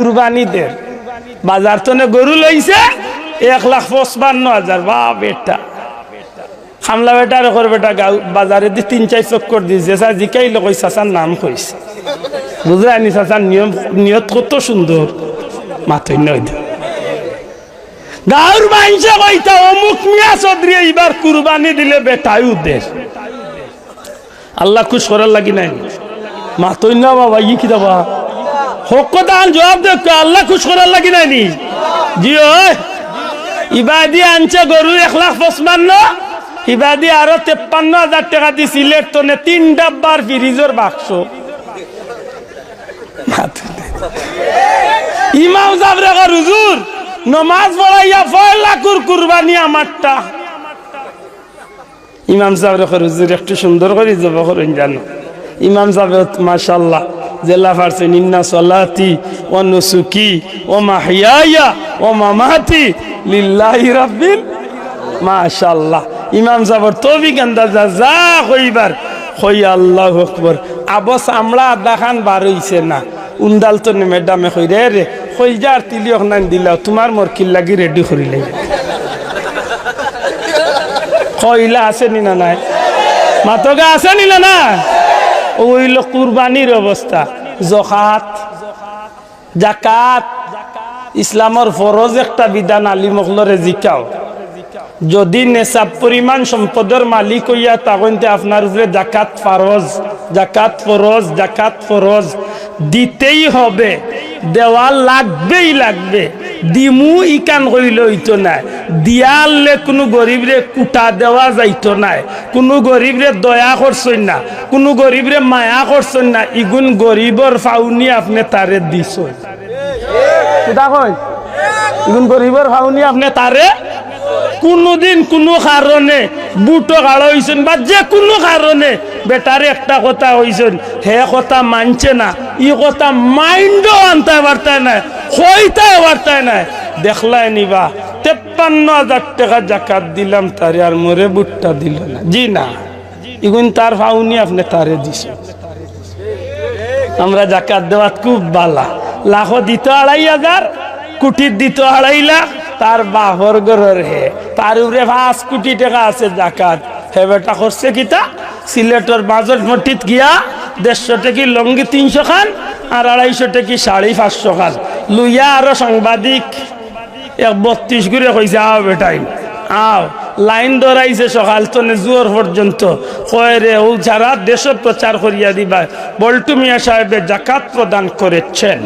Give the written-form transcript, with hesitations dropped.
কুরবানিদের বাজার তনে গরু লইছে 1,55,000। বাপ বেটা খামলা বেটা রেখর বেটা বাজারে দি 3-4 চক্কর দিছে। জিকাই লোক চাচার নাম কইছে, বুঝে আনি চাচার নিয়ত কত সুন্দর। মাথই নয় গাঁর মাইনসে কইতা অমুক মিয়া চৌধুরী এইবার কুরবানি দিলে বেটাই উদ্দেশ। আল্লাহ খুশ করার লাগি নাই। মাথই না বাবা ই কি দাবা হকদান জবাব দে, আল্লাহ খুশ করার লাগি নাই নি জি। ওই ইবাদি আনছে গরু 1,55,000, ইবাদি আরো 53,000 টাকা দি সিলেট তনে 3 ডাব্বার ফ্রিজের বাক্স। ইমাম সাহেব রে হুজুর নমাজ পড়াইয়া 4 লাখের কুরবানি আমারটা। ইমাম সাহেব রে হুজুর একটু সুন্দর করে জবাব করেন জানো। ইমাম সাহেব মাশাআল্লাহ জেলা ফারছেন ইন্না সালাতি ওয়া নুসুকি ওয়া মাহইয়ায়া ওয়া মামাতি লিল্লাহি রাব্বিল মাশাআল্লাহ। ইমাম সাহেবের তৌফিক আন্দাজা যা কইবার কই আল্লাহু আকবার। আবস আমরা আদাখান বার হইছে না উন্দাল তো ম্যাডামে কই রে কই যার তিলিয়ক নান দিলাও তোমার মোর কি লাগি রেডি করিলে কইলা আছে নি না নাই মাতগা আছে নি না ওইল কুরবানির অবস্থা। জকাত জাকাত ইসলামের ফরজ একটা বিধান আলিমগলরে জিকাও। যদি নেশাব পরিমাণ সম্পদের মালিক হইয়া তখনতে আপনার উপরে জাকাত ফরজ, জাকাত ফরজ, জাকাত ফরজ দিতেই হবে, দেওয়া লাগবেই লাগবে। দিমু ইকান করিল হইতো নাই, দিয়ালে কোনো গরিবরে কুটা দেওয়া যাইতো নাই, কোনো গরিবরে দয়া করছেন না, কোনো গরিবরে মায়া করছেন না। ইগুন গরিবর ফাউনি আপনি তারে দিছ ইগুন গরিবর ফাউনি আপনি তারে কোনদিন কোনো কারণে বুটো গাড়া হয়েছেন বা যে কোনো কারণে বেটারে একটা কথা হয়েছেন হে কথা মানছে না, ই কথা মাইন্ডও আনতে পারতায় না, হইতে পারতায় না। দেখলাই নিবা 53,000 টাকা জাকাত দিলাম তারে আর মোরে বুটটা দিল না। জি না, ইগুন তার ফাউনি আপনি তারে দিছ। আমরা জাকাত দেওয়াত খুব বালা, লাখো দিত 2,500, কোটির দিত 2.5 লাখ। তার বাপর ঘরের হে তার উপরে 5 কোটি টাকা আছে জাকাত। হে বেটা করছে কিতা সিলেটের বাজেট মটিত গিয়া 150 টাকি লঙ্গি 300 খান আর 250 টাকি 550 খান লইয়া আরো সাংবাদিক 32 করে কইছে আও বেটাই আও। লাইন ধরাইছে সকাল তনে জোর পর্যন্ত কয় রে ও যারা দেশ প্রচার করিয়া দিবা বল্টু মিয়া সাহেবের জাকাত প্রদান করেছেন।